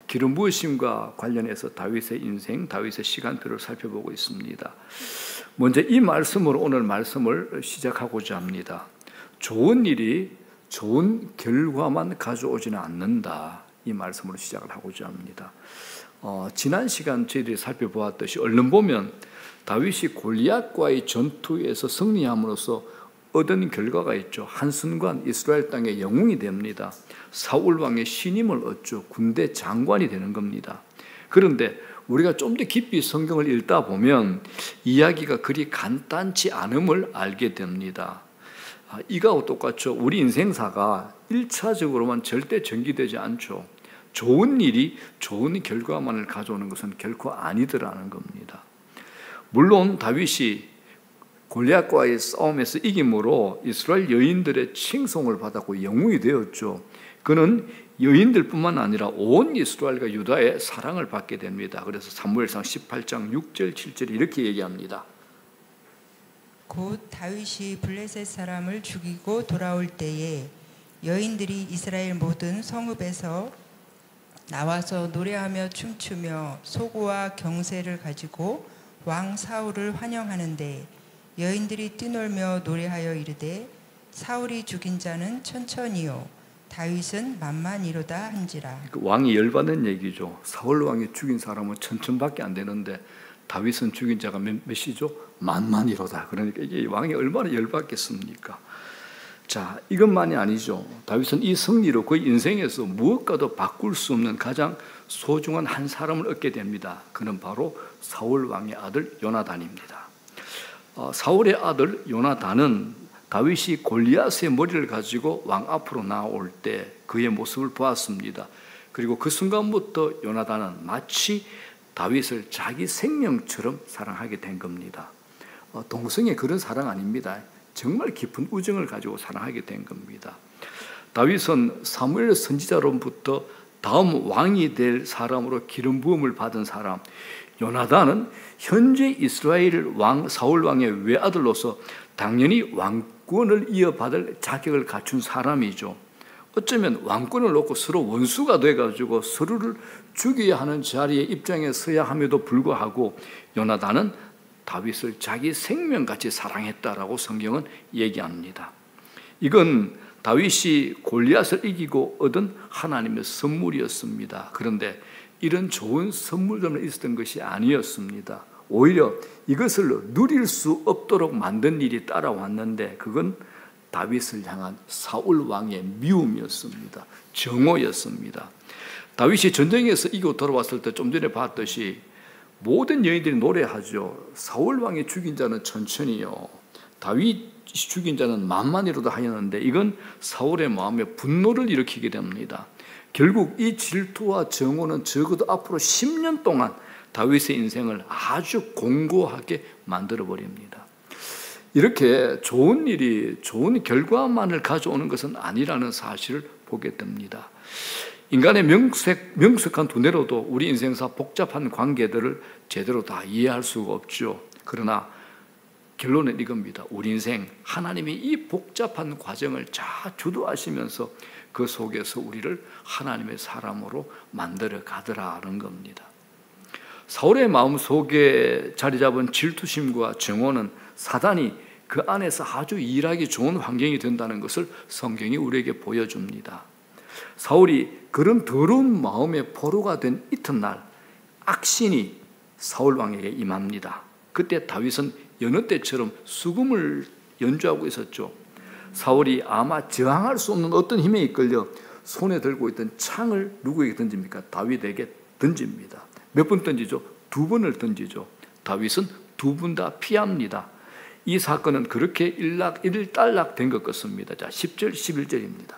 기름 부으심과 관련해서 다윗의 인생, 다윗의 시간표를 살펴보고 있습니다. 먼저 이 말씀으로 오늘 말씀을 시작하고자 합니다. 좋은 일이 좋은 결과만 가져오지는 않는다. 이 말씀으로 시작을 하고자 합니다. 지난 시간 저희들이 살펴보았듯이 얼른 보면 다윗이 골리앗과의 전투에서 승리함으로써 얻은 결과가 있죠. 한순간 이스라엘 땅의 영웅이 됩니다. 사울 왕의 신임을 얻죠. 군대 장관이 되는 겁니다. 그런데 우리가 좀 더 깊이 성경을 읽다 보면 이야기가 그리 간단치 않음을 알게 됩니다. 이거하고 똑같죠. 우리 인생사가 1차적으로만 절대 전개되지 않죠. 좋은 일이 좋은 결과만을 가져오는 것은 결코 아니더라는 겁니다. 물론 다윗이 골리앗과의 싸움에서 이김으로 이스라엘 여인들의 칭송을 받았고 영웅이 되었죠. 그는 여인들뿐만 아니라 온 이스라엘과 유다의 사랑을 받게 됩니다. 그래서 사무엘상 18장 6절 7절이 이렇게 얘기합니다. 곧 다윗이 블레셋 사람을 죽이고 돌아올 때에 여인들이 이스라엘 모든 성읍에서 나와서 노래하며 춤추며 소고와 경새를 가지고 왕 사울을 환영하는데 여인들이 뛰놀며 노래하여 이르되 사울이 죽인 자는 천천히요 다윗은 만만이로다 한지라. 왕이 열받는 얘기죠. 사울 왕이 죽인 사람은 천천밖에 안 되는데 다윗은 죽인 자가 몇이죠? 만만이로다. 그러니까 이게 왕이 얼마나 열받겠습니까? 자, 이것만이 아니죠. 다윗은 이 승리로 그의 인생에서 무엇과도 바꿀 수 없는 가장 소중한 한 사람을 얻게 됩니다. 그는 바로 사울 왕의 아들 요나단입니다. 사울의 아들 요나단은 다윗이 골리앗의 머리를 가지고 왕 앞으로 나올 때 그의 모습을 보았습니다. 그리고 그 순간부터 요나단은 마치 다윗을 자기 생명처럼 사랑하게 된 겁니다. 동성의 그런 사랑 아닙니다. 정말 깊은 우정을 가지고 사랑하게 된 겁니다. 다윗은 사무엘 선지자로부터 다음 왕이 될 사람으로 기름 부음을 받은 사람, 요나단은 현재 이스라엘 왕 사울 왕의 외아들로서 당연히 왕권을 이어받을 자격을 갖춘 사람이죠. 어쩌면 왕권을 놓고 서로 원수가 돼가지고 서로를 죽여야 하는 자리에 입장에 서야 함에도 불구하고 요나단은 다윗을 자기 생명같이 사랑했다라고 성경은 얘기합니다. 이건 다윗이 골리앗을 이기고 얻은 하나님의 선물이었습니다. 그런데 이런 좋은 선물들만 있었던 것이 아니었습니다. 오히려 이것을 누릴 수 없도록 만든 일이 따라왔는데 그건 다윗을 향한 사울 왕의 미움이었습니다. 정오였습니다. 다윗이 전쟁에서 이기고 돌아왔을 때 좀 전에 봤듯이 모든 여인들이 노래하죠. 사울 왕이 죽인 자는 천천히요 다윗이 죽인 자는 만만이로다 하였는데 이건 사울의 마음에 분노를 일으키게 됩니다. 결국 이 질투와 정오는 적어도 앞으로 10년 동안 다윗의 인생을 아주 공고하게 만들어버립니다. 이렇게 좋은 일이 좋은 결과만을 가져오는 것은 아니라는 사실을 보게 됩니다. 인간의 명석한 두뇌로도 우리 인생사 복잡한 관계들을 제대로 다 이해할 수가 없죠. 그러나 결론은 이겁니다. 우리 인생 하나님이 이 복잡한 과정을 잘 주도하시면서 그 속에서 우리를 하나님의 사람으로 만들어 가더라는 겁니다. 사울의 마음속에 자리 잡은 질투심과 정오는 사단이 그 안에서 아주 일하기 좋은 환경이 된다는 것을 성경이 우리에게 보여줍니다. 사울이 그런 더러운 마음의 포로가 된 이튿날 악신이 사울 왕에게 임합니다. 그때 다윗은 여느 때처럼 수금을 연주하고 있었죠. 사울이 아마 저항할 수 없는 어떤 힘에 이끌려 손에 들고 있던 창을 누구에게 던집니까? 다윗에게 던집니다. 몇 번 던지죠? 2번을 던지죠. 다윗은 2번 다 피합니다. 이 사건은 그렇게 일단락 된 것 같습니다. 자, 10절 11절입니다.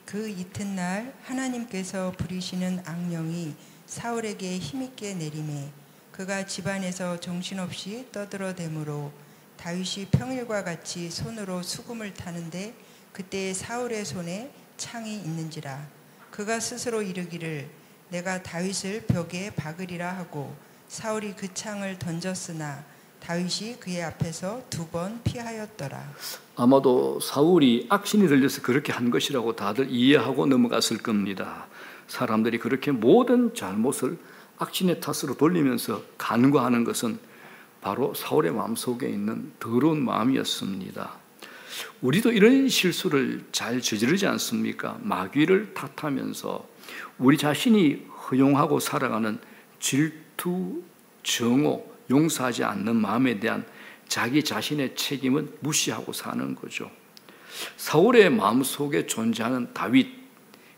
그 이튿날 하나님께서 부리시는 악령이 사울에게 힘있게 내리매 그가 집안에서 정신없이 떠들어대므로 다윗이 평일과 같이 손으로 수금을 타는데 그때 사울의 손에 창이 있는지라. 그가 스스로 이르기를 내가 다윗을 벽에 박으리라 하고 사울이 그 창을 던졌으나 다윗이 그의 앞에서 2번 피하였더라. 아마도 사울이 악신이 들려서 그렇게 한 것이라고 다들 이해하고 넘어갔을 겁니다. 사람들이 그렇게 모든 잘못을 악신의 탓으로 돌리면서 간과하는 것은 바로 사울의 마음속에 있는 더러운 마음이었습니다. 우리도 이런 실수를 잘 저지르지 않습니까? 마귀를 탓하면서 우리 자신이 허용하고 살아가는 질투, 정오, 용서하지 않는 마음에 대한 자기 자신의 책임은 무시하고 사는 거죠. 사울의 마음속에 존재하는 다윗,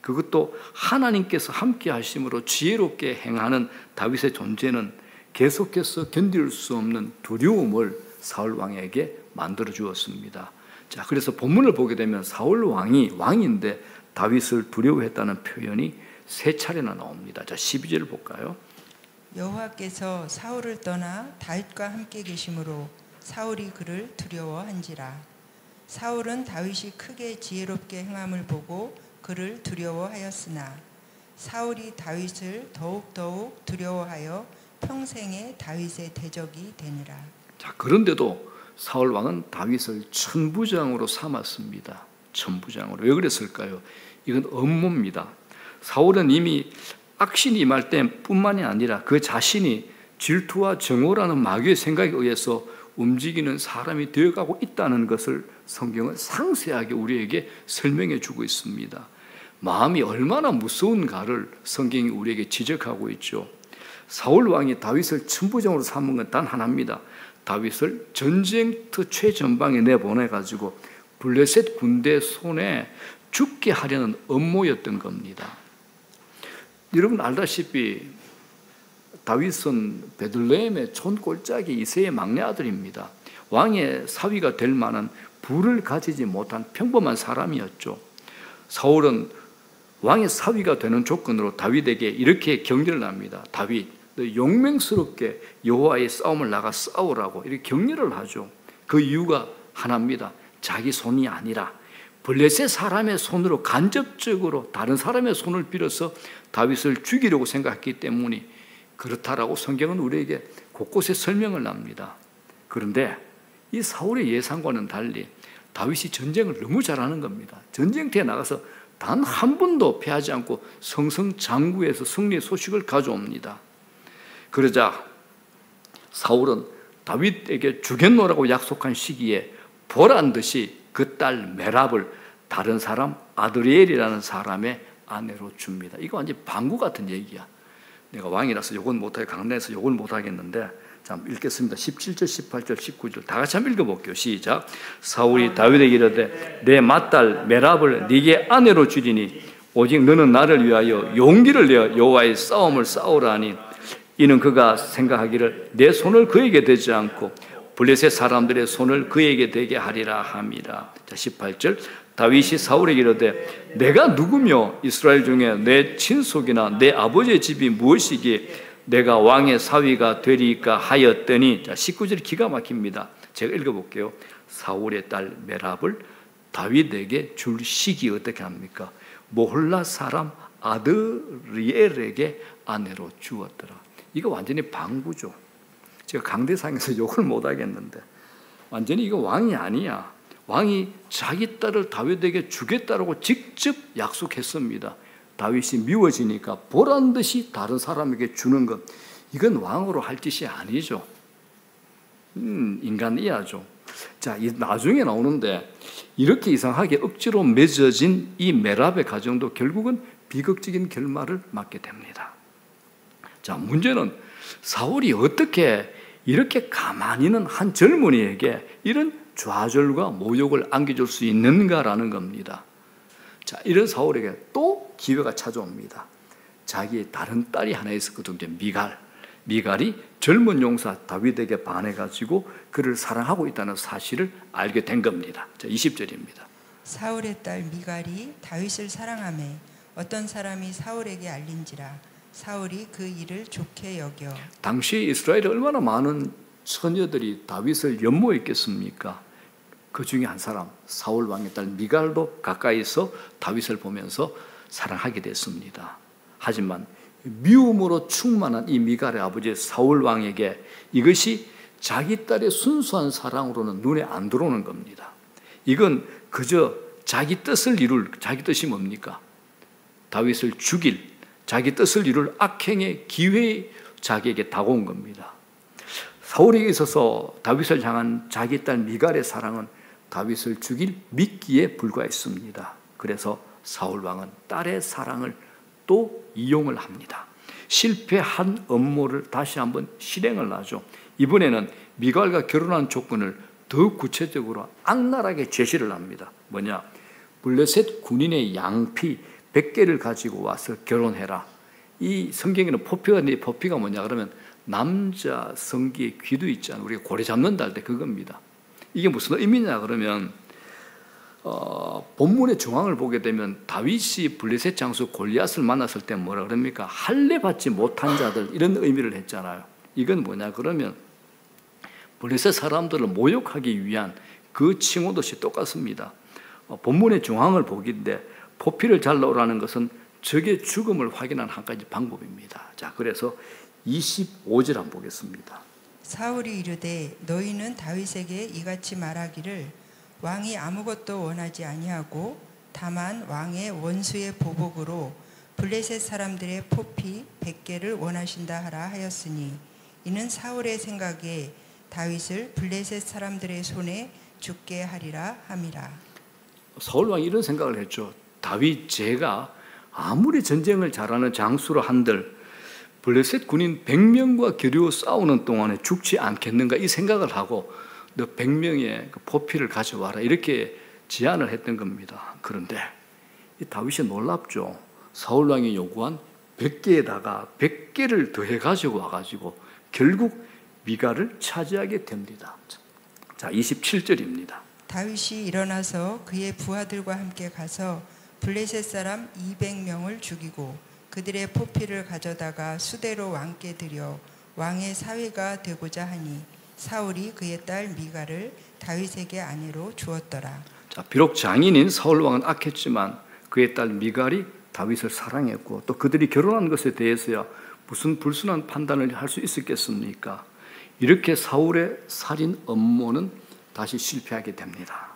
그것도 하나님께서 함께 하심으로 지혜롭게 행하는 다윗의 존재는 계속해서 견딜 수 없는 두려움을 사울 왕에게 만들어 주었습니다. 자, 그래서 본문을 보게 되면 사울 왕이 왕인데 다윗을 두려워했다는 표현이 3차례나 나옵니다. 자, 12절을 볼까요? 여호와께서 사울을 떠나 다윗과 함께 계심으로 사울이 그를 두려워한지라. 사울은 다윗이 크게 지혜롭게 행함을 보고 그를 두려워하였으나 사울이 다윗을 더욱 두려워하여 평생에 다윗의 대적이 되니라. 자, 그런데도 사울 왕은 다윗을 천부장으로 삼았습니다. 천부장으로. 왜 그랬을까요? 이건 업무입니다. 사울은 이미 악신이 임할 때뿐만이 아니라 그 자신이 질투와 정오라는 마귀의 생각에 의해서 움직이는 사람이 되어가고 있다는 것을 성경은 상세하게 우리에게 설명해 주고 있습니다. 마음이 얼마나 무서운가를 성경이 우리에게 지적하고 있죠. 사울 왕이 다윗을 천부장으로 삼은 건 단 하나입니다. 다윗을 전쟁터 최전방에 내보내가지고 블레셋 군대 손에 죽게 하려는 음모였던 겁니다. 여러분 알다시피 다윗은 베들레헴의 촌골짜기 이새의 막내 아들입니다. 왕의 사위가 될 만한 부를 가지지 못한 평범한 사람이었죠. 사울은 왕의 사위가 되는 조건으로 다윗에게 이렇게 격려를 합니다. 다윗, 너 용맹스럽게 여호와의 싸움을 나가 싸우라고 이렇게 격려를 하죠. 그 이유가 하나입니다. 자기 손이 아니라 블레셋 사람의 손으로 간접적으로 다른 사람의 손을 빌어서 다윗을 죽이려고 생각했기 때문에 그렇다라고 성경은 우리에게 곳곳에 설명을 합니다. 그런데 이 사울의 예상과는 달리 다윗이 전쟁을 너무 잘하는 겁니다. 전쟁터에 나가서 단 한 번도 패하지 않고 성성장구에서 승리의 소식을 가져옵니다. 그러자 사울은 다윗에게 주겠노라고 약속한 시기에 보란 듯이 그 딸 메랍을 다른 사람 아드리엘이라는 사람의 아내로 줍니다. 이거 완전 방구 같은 얘기야. 내가 왕이라서 욕은 못하게 강단에서 욕을 못하겠는데 자, 읽겠습니다. 17절, 18절, 19절 다 같이 한번 읽어볼게요. 시작. 사울이 다윗에게 이르되 내 맏딸 메랍을 네게 아내로 주리니 오직 너는 나를 위하여 용기를 내어 여호와의 싸움을 싸우라 하니 이는 그가 생각하기를 내 손을 그에게 대지 않고 블레셋 사람들의 손을 그에게 대게 하리라 함이라. 자, 18절 다윗이 사울에게 이르되 내가 누구며 이스라엘 중에 내 친속이나 내 아버지의 집이 무엇이기에 내가 왕의 사위가 되리까 하였더니 자, 19절이 기가 막힙니다. 제가 읽어볼게요. 사울의 딸 메랍을 다윗에게 줄 시기 어떻게 합니까? 모홀라 사람 아드리엘에게 아내로 주었더라. 이거 완전히 방구죠. 제가 강대상에서 욕을 못하겠는데 완전히 이거 왕이 아니야. 왕이 자기 딸을 다윗에게 주겠다라고 직접 약속했습니다. 다윗이 미워지니까 보란듯이 다른 사람에게 주는 것, 이건 왕으로 할 짓이 아니죠. 인간이야죠. 자, 나중에 나오는데 이렇게 이상하게 억지로 맺어진 이 메랍의 가정도 결국은 비극적인 결말을 맞게 됩니다. 자, 문제는 사울이 어떻게 이렇게 가만히는 한 젊은이에게 이런 좌절과 모욕을 안겨줄 수 있는가라는 겁니다. 자, 이런 사울에게 또 기회가 찾아옵니다. 자기의 다른 딸이 하나 있었거든요. 미갈이 젊은 용사 다윗에게 반해가지고 그를 사랑하고 있다는 사실을 알게 된 겁니다. 자, 20절입니다. 사울의 딸 미갈이 다윗을 사랑하며 어떤 사람이 사울에게 알린지라 사울이 그 일을 좋게 여겨. 당시 이스라엘에 얼마나 많은 처녀들이 다윗을 연모했겠습니까? 그 중에 한 사람 사울 왕의 딸 미갈도 가까이서 다윗을 보면서 사랑하게 됐습니다. 하지만 미움으로 충만한 이 미갈의 아버지 사울 왕에게 이것이 자기 딸의 순수한 사랑으로는 눈에 안 들어오는 겁니다. 이건 그저 자기 뜻을 이룰, 자기 뜻이 뭡니까? 다윗을 죽일, 자기 뜻을 이룰 악행의 기회 자기에게 다가온 겁니다. 사울에게 있어서 다윗을 향한 자기 딸 미갈의 사랑은 다윗을 죽일 미끼에 불과했습니다. 그래서 사울 왕은 딸의 사랑을 또 이용을 합니다. 실패한 음모를 다시 한번 실행을 하죠. 이번에는 미갈과 결혼한 조건을 더 구체적으로 악랄하게 제시를 합니다. 뭐냐? 블레셋 군인의 양피 100개를 가지고 와서 결혼해라. 이 성경에는 포피가 뭐냐 그러면 남자 성기의 귀도 있잖아요. 우리가 고래 잡는다 할 때 그겁니다. 이게 무슨 의미냐 그러면 본문의 정황을 보게 되면 다윗이 블레셋 장수 골리앗을 만났을 때 뭐라 그럽니까? 할례 받지 못한 자들 이런 의미를 했잖아요. 이건 뭐냐 그러면 블레셋 사람들을 모욕하기 위한 그 칭호도시 똑같습니다. 본문의 정황을 보기인데 포피를 잘라오라는 것은 적의 죽음을 확인하는 한 가지 방법입니다. 자, 그래서 25절 한번 보겠습니다. 사울이 이르되 너희는 다윗에게 이같이 말하기를 왕이 아무것도 원하지 아니하고 다만 왕의 원수의 보복으로 블레셋 사람들의 포피 100개를 원하신다 하라 하였으니 이는 사울의 생각에 다윗을 블레셋 사람들의 손에 죽게 하리라 함이라. 사울 왕이 이런 생각을 했죠. 다윗 제가 아무리 전쟁을 잘하는 장수로 한들 블레셋 군인 100명과 겨루어 싸우는 동안에 죽지 않겠는가 이 생각을 하고 너 100명의 포피를 가져와라 이렇게 제안을 했던 겁니다. 그런데 이 다윗이 놀랍죠. 사울 왕이 요구한 100개에다가 100개를 더해 가지고 와가지고 결국 미갈을 차지하게 됩니다. 자, 27절입니다. 다윗이 일어나서 그의 부하들과 함께 가서 블레셋 사람 200명을 죽이고 그들의 포피를 가져다가 수대로 왕께 드려 왕의 사위가 되고자 하니 사울이 그의 딸 미갈을 다윗에게 아내로 주었더라. 자, 비록 장인인 사울 왕은 악했지만 그의 딸 미갈이 다윗을 사랑했고 또 그들이 결혼한 것에 대해서야 무슨 불순한 판단을 할 수 있었겠습니까? 이렇게 사울의 살인 음모는 다시 실패하게 됩니다.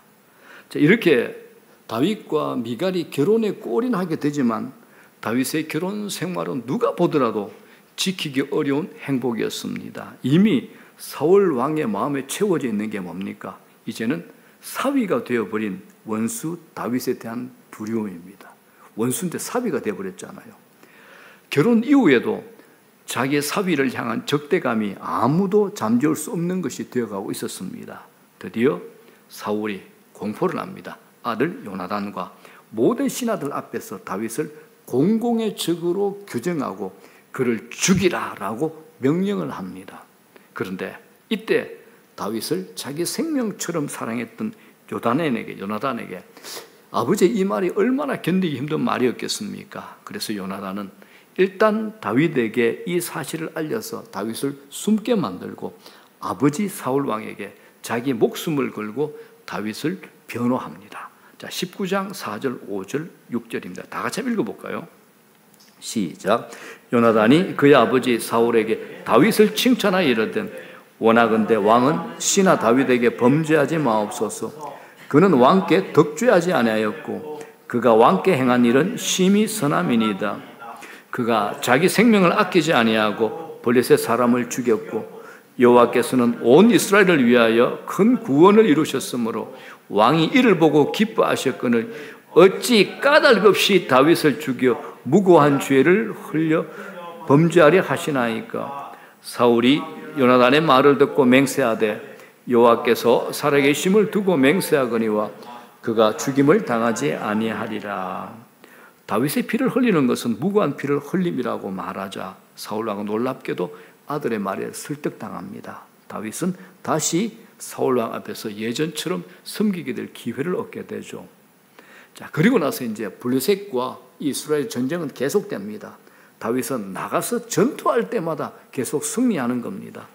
자, 이렇게 다윗과 미갈이 결혼에 골인하게 되지만 다윗의 결혼 생활은 누가 보더라도 지키기 어려운 행복이었습니다. 이미 사울 왕의 마음에 채워져 있는 게 뭡니까? 이제는 사위가 되어버린 원수 다윗에 대한 두려움입니다. 원수인데 사위가 되어버렸잖아요. 결혼 이후에도 자기의 사위를 향한 적대감이 아무도 잠재울 수 없는 것이 되어가고 있었습니다. 드디어 사울이 공포를 합니다. 아들 요나단과 모든 신하들 앞에서 다윗을 공공의 적으로 규정하고 그를 죽이라라고 명령을 합니다. 그런데 이때 다윗을 자기 생명처럼 사랑했던 요나단에게 아버지의 이 말이 얼마나 견디기 힘든 말이었겠습니까? 그래서 요나단은 일단 다윗에게 이 사실을 알려서 다윗을 숨게 만들고 아버지 사울 왕에게 자기 목숨을 걸고 다윗을 변호합니다. 자, 19장 4절, 5절, 6절입니다. 다 같이 읽어볼까요? 시작. 요나단이 그의 아버지 사울에게 다윗을 칭찬하여 이르되 원하건대 왕은 시나 다윗에게 범죄하지 마옵소서. 그는 왕께 덕죄하지 아니하였고 그가 왕께 행한 일은 심히 선함이니이다. 그가 자기 생명을 아끼지 아니하고 블레셋 사람을 죽였고 여호와께서는 온 이스라엘을 위하여 큰 구원을 이루셨으므로 왕이 이를 보고 기뻐하셨거늘 어찌 까닭 없이 다윗을 죽여 무고한 죄를 흘려 범죄하려 하시나이까. 사울이 요나단의 말을 듣고 맹세하되 여호와께서 살아계심을 두고 맹세하거니와 그가 죽임을 당하지 아니하리라. 다윗의 피를 흘리는 것은 무고한 피를 흘림이라고 말하자 사울왕은 놀랍게도 아들의 말에 설득당합니다. 다윗은 다시 사울왕 앞에서 예전처럼 섬기게 될 기회를 얻게 되죠. 자, 그리고 나서 이제 블레셋과 이스라엘 전쟁은 계속됩니다. 다윗은 나가서 전투할 때마다 계속 승리하는 겁니다.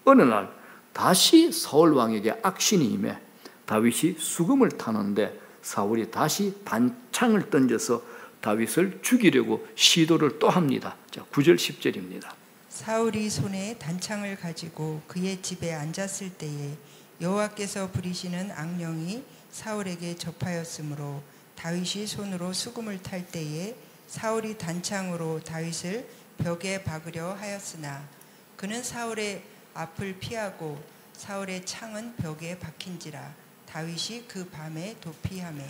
어느 날 다시 사울왕에게 악신이 임해 다윗이 수금을 타는데 사울이 다시 단창을 던져서 다윗을 죽이려고 시도를 또 합니다. 자, 9절 10절입니다. 사울이 손에 단창을 가지고 그의 집에 앉았을 때에 여호와께서 부리시는 악령이 사울에게 접하였으므로 다윗이 손으로 수금을 탈 때에 사울이 단창으로 다윗을 벽에 박으려 하였으나 그는 사울의 앞을 피하고 사울의 창은 벽에 박힌지라 다윗이 그 밤에 도피하매.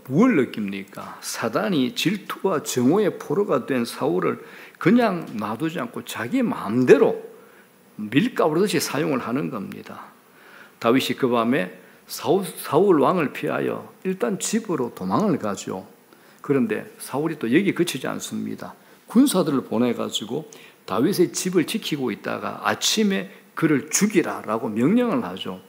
뭘 느낍니까? 사단이 질투와 정오의 포로가 된 사울을 그냥 놔두지 않고 자기 마음대로 밀가루듯이 사용을 하는 겁니다. 다윗이 그 밤에 사울 왕을 피하여 일단 집으로 도망을 가죠. 그런데 사울이 또 여기 그치지 않습니다. 군사들을 보내가지고 다윗의 집을 지키고 있다가 아침에 그를 죽이라라고 명령을 하죠.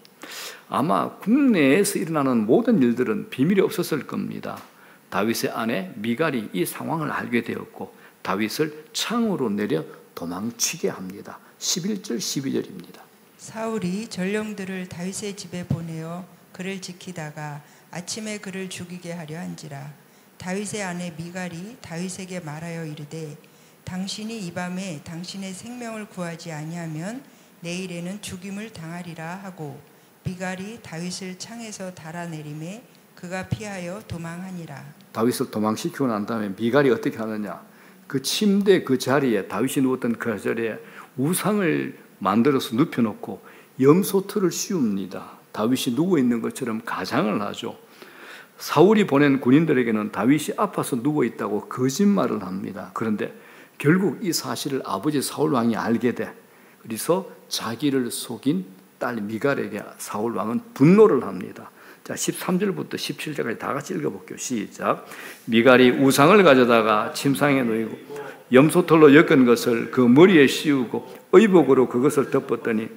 아마 국내에서 일어나는 모든 일들은 비밀이 없었을 겁니다. 다윗의 아내 미갈이 이 상황을 알게 되었고 다윗을 창으로 내려 도망치게 합니다. 11절 12절입니다. 사울이 전령들을 다윗의 집에 보내어 그를 지키다가 아침에 그를 죽이게 하려 한지라 다윗의 아내 미갈이 다윗에게 말하여 이르되 당신이 이 밤에 당신의 생명을 구하지 아니하면 내일에는 죽임을 당하리라 하고 미갈이 다윗을 창에서 달아내림에 그가 피하여 도망하니라. 다윗을 도망시키고 난 다음에 미갈이 어떻게 하느냐, 그 침대 그 자리에 다윗이 누웠던 그 자리에 우상을 만들어서 눕혀놓고 염소틀을 씌웁니다. 다윗이 누워있는 것처럼 가장을 하죠. 사울이 보낸 군인들에게는 다윗이 아파서 누워있다고 거짓말을 합니다. 그런데 결국 이 사실을 아버지 사울 왕이 알게 돼. 그래서 자기를 속인 딸 미갈에게 사울 왕은 분노를 합니다. 자, 13절부터 17절까지 다 같이 읽어볼게요. 시작. 미갈이 우상을 가져다가 침상에 놓이고 염소털로 엮은 것을 그 머리에 씌우고 의복으로 그것을 덮었더니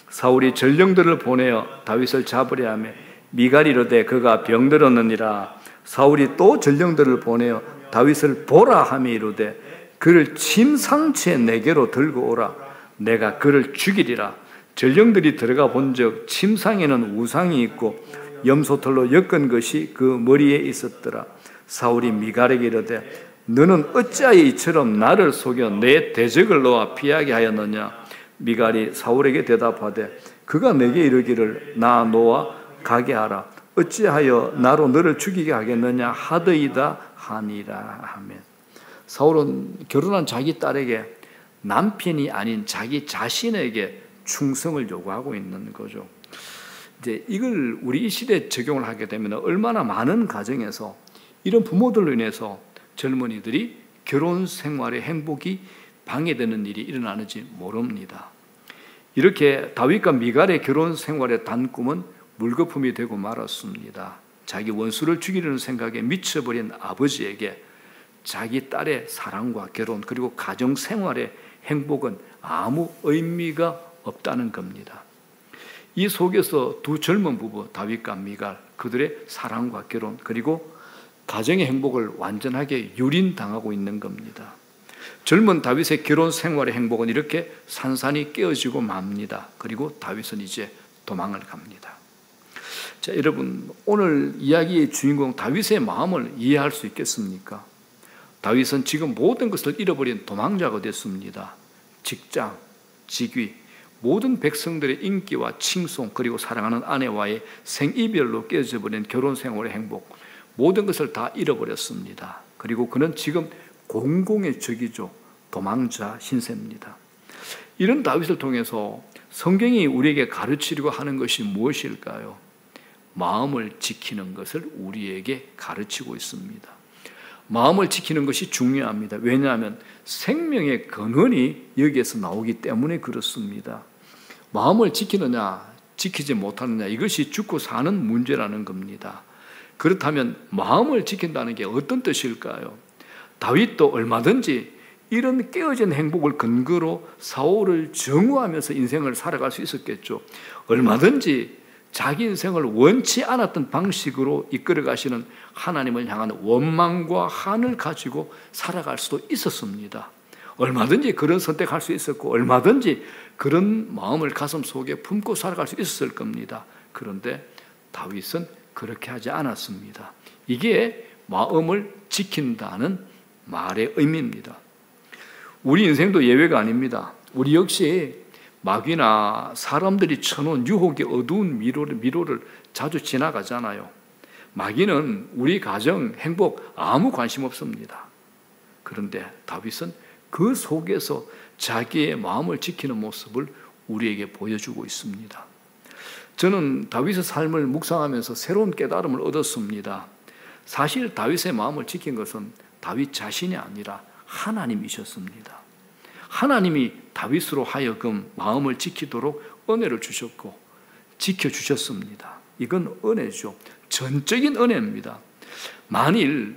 사울이 전령들을 보내어 다윗을 잡으려 하며 미갈이 이르되 그가 병들었느니라. 사울이 또 전령들을 보내어 다윗을 보라 하며 이르되 그를 침상채 내게로 들고 오라. 내가 그를 죽이리라. 전령들이 들어가 본즉 침상에는 우상이 있고 염소털로 엮은 것이 그 머리에 있었더라. 사울이 미갈에게 이르되 너는 어찌하여 이처럼 나를 속여 내 대적을 놓아 피하게 하였느냐. 미갈이 사울에게 대답하되 그가 내게 이르기를 나 놓아 가게 하라. 어찌하여 나로 너를 죽이게 하겠느냐 하더이다 하니라 하면, 사울은 결혼한 자기 딸에게 남편이 아닌 자기 자신에게 충성을 요구하고 있는 거죠. 이제 이걸 우리 이 시대에 적용을 하게 되면 얼마나 많은 가정에서 이런 부모들로 인해서 젊은이들이 결혼 생활의 행복이 방해되는 일이 일어나는지 모릅니다. 이렇게 다윗과 미갈의 결혼 생활의 단꿈은 물거품이 되고 말았습니다. 자기 원수를 죽이려는 생각에 미쳐버린 아버지에게 자기 딸의 사랑과 결혼 그리고 가정 생활의 행복은 아무 의미가 없다는 겁니다. 이 속에서 두 젊은 부부 다윗과 미갈, 그들의 사랑과 결혼 그리고 가정의 행복을 완전하게 유린당하고 있는 겁니다. 젊은 다윗의 결혼 생활의 행복은 이렇게 산산이 깨어지고 맙니다. 그리고 다윗은 이제 도망을 갑니다. 자, 여러분, 오늘 이야기의 주인공 다윗의 마음을 이해할 수 있겠습니까? 다윗은 지금 모든 것을 잃어버린 도망자가 됐습니다. 직장, 직위, 모든 백성들의 인기와 칭송 그리고 사랑하는 아내와의 생이별로 깨어져 버린 결혼 생활의 행복, 모든 것을 다 잃어버렸습니다. 그리고 그는 지금 공공의 적이죠. 도망자 신세입니다. 이런 다윗을 통해서 성경이 우리에게 가르치려고 하는 것이 무엇일까요? 마음을 지키는 것을 우리에게 가르치고 있습니다. 마음을 지키는 것이 중요합니다. 왜냐하면 생명의 근원이 여기에서 나오기 때문에 그렇습니다. 마음을 지키느냐 지키지 못하느냐 이것이 죽고 사는 문제라는 겁니다. 그렇다면 마음을 지킨다는 게 어떤 뜻일까요? 다윗도 얼마든지 이런 깨어진 행복을 근거로 사울을 정오하면서 인생을 살아갈 수 있었겠죠. 얼마든지 자기 인생을 원치 않았던 방식으로 이끌어 가시는 하나님을 향한 원망과 한을 가지고 살아갈 수도 있었습니다. 얼마든지 그런 선택할 수 있었고 얼마든지 그런 마음을 가슴 속에 품고 살아갈 수 있었을 겁니다. 그런데 다윗은 그렇게 하지 않았습니다. 이게 마음을 지킨다는 말의 의미입니다. 우리 인생도 예외가 아닙니다. 우리 역시 마귀나 사람들이 쳐놓은 유혹의 어두운 미로를 자주 지나가잖아요. 마귀는 우리 가정, 행복 아무 관심 없습니다. 그런데 다윗은 그 속에서 자기의 마음을 지키는 모습을 우리에게 보여주고 있습니다. 저는 다윗의 삶을 묵상하면서 새로운 깨달음을 얻었습니다. 사실 다윗의 마음을 지킨 것은 다윗 자신이 아니라 하나님이셨습니다. 하나님이 다윗으로 하여금 마음을 지키도록 은혜를 주셨고 지켜주셨습니다. 이건 은혜죠. 전적인 은혜입니다. 만일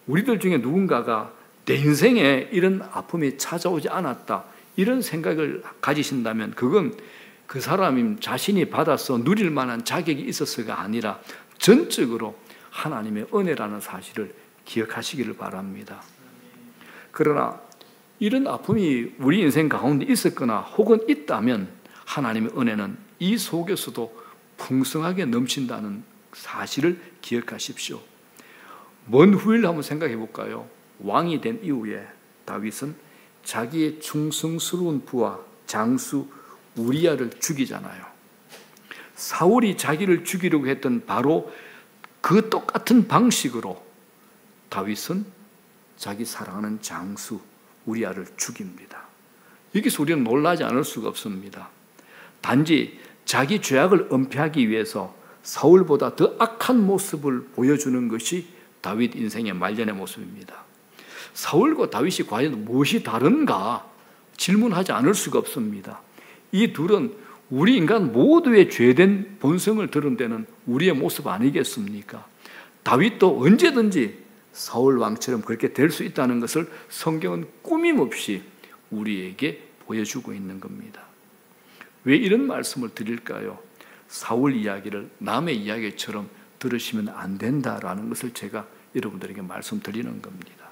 우리들 중에 누군가가 내 인생에 이런 아픔이 찾아오지 않았다, 이런 생각을 가지신다면 그건 그 사람이 자신이 받아서 누릴 만한 자격이 있었어가 아니라 전적으로 하나님의 은혜라는 사실을 기억하시기를 바랍니다. 그러나 이런 아픔이 우리 인생 가운데 있었거나 혹은 있다면 하나님의 은혜는 이 속에서도 풍성하게 넘친다는 사실을 기억하십시오. 먼 후일 한번 생각해 볼까요? 왕이 된 이후에 다윗은 자기의 충성스러운 부하 장수 우리아를 죽이잖아요. 사울이 자기를 죽이려고 했던 바로 그 똑같은 방식으로 다윗은 자기 사랑하는 장수 우리아를 죽입니다. 여기서 우리는 놀라지 않을 수가 없습니다. 단지 자기 죄악을 은폐하기 위해서 사울보다 더 악한 모습을 보여주는 것이 다윗 인생의 말년의 모습입니다. 사울과 다윗이 과연 무엇이 다른가 질문하지 않을 수가 없습니다. 이 둘은 우리 인간 모두의 죄된 본성을 드러내는 우리의 모습 아니겠습니까? 다윗도 언제든지 사울 왕처럼 그렇게 될 수 있다는 것을 성경은 꾸밈없이 우리에게 보여주고 있는 겁니다. 왜 이런 말씀을 드릴까요? 사울 이야기를 남의 이야기처럼 들으시면 안 된다라는 것을 제가 여러분들에게 말씀드리는 겁니다.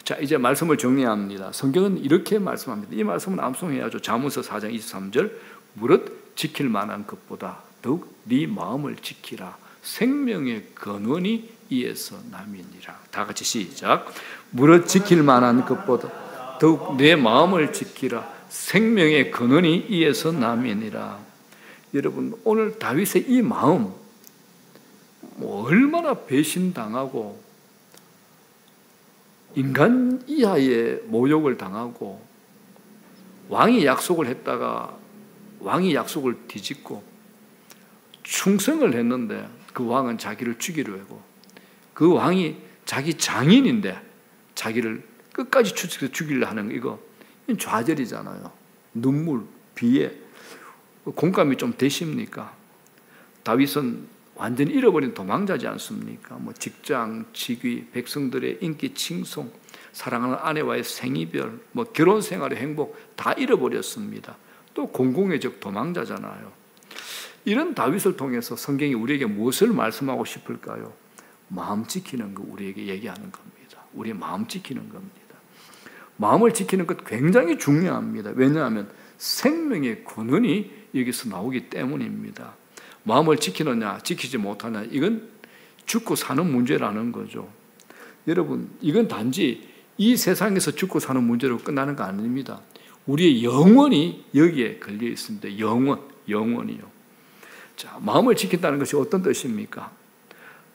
자, 이제 말씀을 정리합니다. 성경은 이렇게 말씀합니다. 이 말씀은 암송해야죠. 잠언서 4장 23절 무릇 지킬 만한 것보다 더욱 네 마음을 지키라. 생명의 근원이 이에서 남이니라. 다 같이 시작. 무릇 지킬 만한 것보다 더욱 내 마음을 지키라. 생명의 근원이 이에서 남이니라. 여러분, 오늘 다윗의 이 마음 얼마나 배신당하고 인간 이하의 모욕을 당하고 왕이 약속을 했다가 왕이 약속을 뒤집고 충성을 했는데 그 왕은 자기를 죽이려 하고 그 왕이 자기 장인인데 자기를 끝까지 죽이려 하는 이거 좌절이잖아요. 눈물, 비애, 공감이 좀 되십니까? 다윗은 완전히 잃어버린 도망자지 않습니까? 직장, 직위, 백성들의 인기 칭송, 사랑하는 아내와의 생이별, 결혼 생활의 행복 다 잃어버렸습니다. 또 공공의 적 도망자잖아요. 이런 다윗을 통해서 성경이 우리에게 무엇을 말씀하고 싶을까요? 마음 지키는 거 우리에게 얘기하는 겁니다. 우리의 마음 지키는 겁니다. 마음을 지키는 것 굉장히 중요합니다. 왜냐하면 생명의 근원이 여기서 나오기 때문입니다. 마음을 지키느냐 지키지 못하느냐 이건 죽고 사는 문제라는 거죠. 여러분, 이건 단지 이 세상에서 죽고 사는 문제로 끝나는 거 아닙니다. 우리의 영혼이 여기에 걸려 있습니다. 영혼이요. 자, 마음을 지킨다는 것이 어떤 뜻입니까?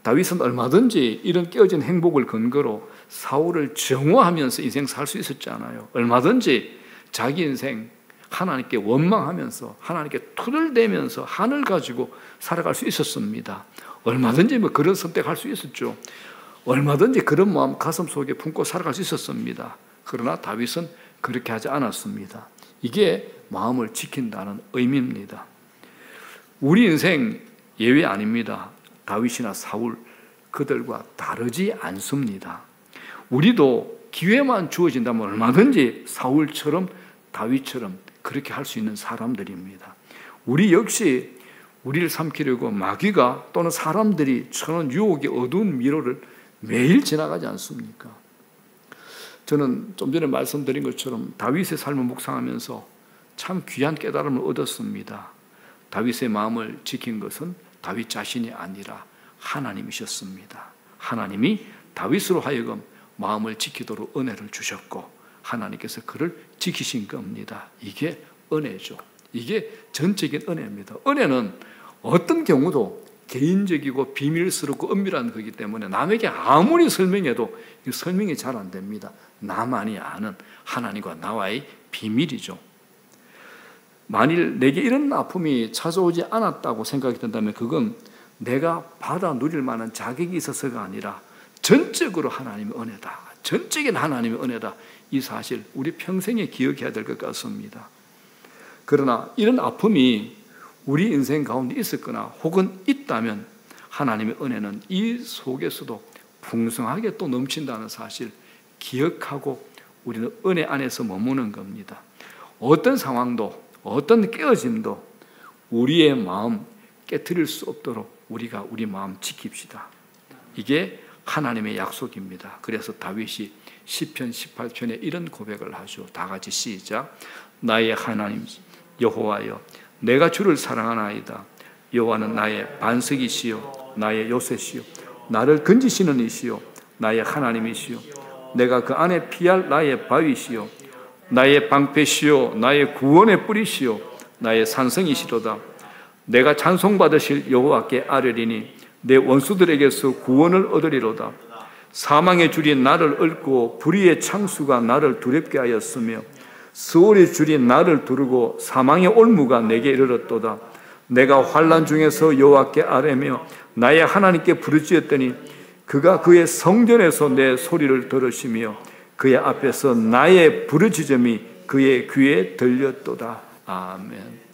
다윗은 얼마든지 이런 깨어진 행복을 근거로 사울을 정오하면서 인생 살 수 있었잖아요. 얼마든지 자기 인생 하나님께 원망하면서 하나님께 투덜대면서 한을 가지고 살아갈 수 있었습니다. 얼마든지 그런 선택할 수 있었죠. 얼마든지 그런 마음 가슴 속에 품고 살아갈 수 있었습니다. 그러나 다윗은 그렇게 하지 않았습니다. 이게 마음을 지킨다는 의미입니다. 우리 인생 예외 아닙니다. 다윗이나 사울 그들과 다르지 않습니다. 우리도 기회만 주어진다면 얼마든지 사울처럼 다윗처럼 그렇게 할 수 있는 사람들입니다. 우리 역시 우리를 삼키려고 마귀가 또는 사람들이 쳐놓은 유혹의 어두운 미로를 매일 지나가지 않습니까? 저는 좀 전에 말씀드린 것처럼 다윗의 삶을 묵상하면서 참 귀한 깨달음을 얻었습니다. 다윗의 마음을 지킨 것은 다윗 자신이 아니라 하나님이셨습니다. 하나님이 다윗으로 하여금 마음을 지키도록 은혜를 주셨고 하나님께서 그를 지키신 겁니다. 이게 은혜죠. 이게 전적인 은혜입니다. 은혜는 어떤 경우도 개인적이고 비밀스럽고 은밀한 거기 때문에 남에게 아무리 설명해도 설명이 잘 안 됩니다. 나만이 아는 하나님과 나와의 비밀이죠. 만일 내게 이런 아픔이 찾아오지 않았다고 생각이 든다면 그건 내가 받아 누릴 만한 자격이 있어서가 아니라 전적으로 하나님의 은혜다. 전적인 하나님의 은혜다. 이 사실 우리 평생에 기억해야 될 것 같습니다. 그러나 이런 아픔이 우리 인생 가운데 있었거나 혹은 있다면 하나님의 은혜는 이 속에서도 풍성하게 또 넘친다는 사실 기억하고 우리는 은혜 안에서 머무는 겁니다. 어떤 상황도 어떤 깨어짐도 우리의 마음 깨트릴 수 없도록 우리가 우리 마음 지킵시다. 이게 하나님의 약속입니다. 그래서 다윗이 시편 18편에 이런 고백을 하죠. 다 같이 시작. 나의 하나님 여호와여, 내가 주를 사랑하나이다. 여호와는 나의 반석이시요 나의 요새시요 나를 건지시는 이시요 나의 하나님이시요 내가 그 안에 피할 나의 바위시요 나의 방패시요 나의 구원의 뿌리시요 나의 산성이시로다. 내가 찬송받으실 여호와께 아뢰리니 내 원수들에게서 구원을 얻으리로다. 사망의 줄이 나를 얽고 불의의 창수가 나를 두렵게 하였으며 스올의 줄이 나를 두르고 사망의 올무가 내게 이르렀도다. 내가 환난 중에서 여호와께 아뢰며 나의 하나님께 부르짖었더니 그가 그의 성전에서 내 소리를 들으시며 그의 앞에서 나의 부르짖음이 그의 귀에 들렸도다. 아멘.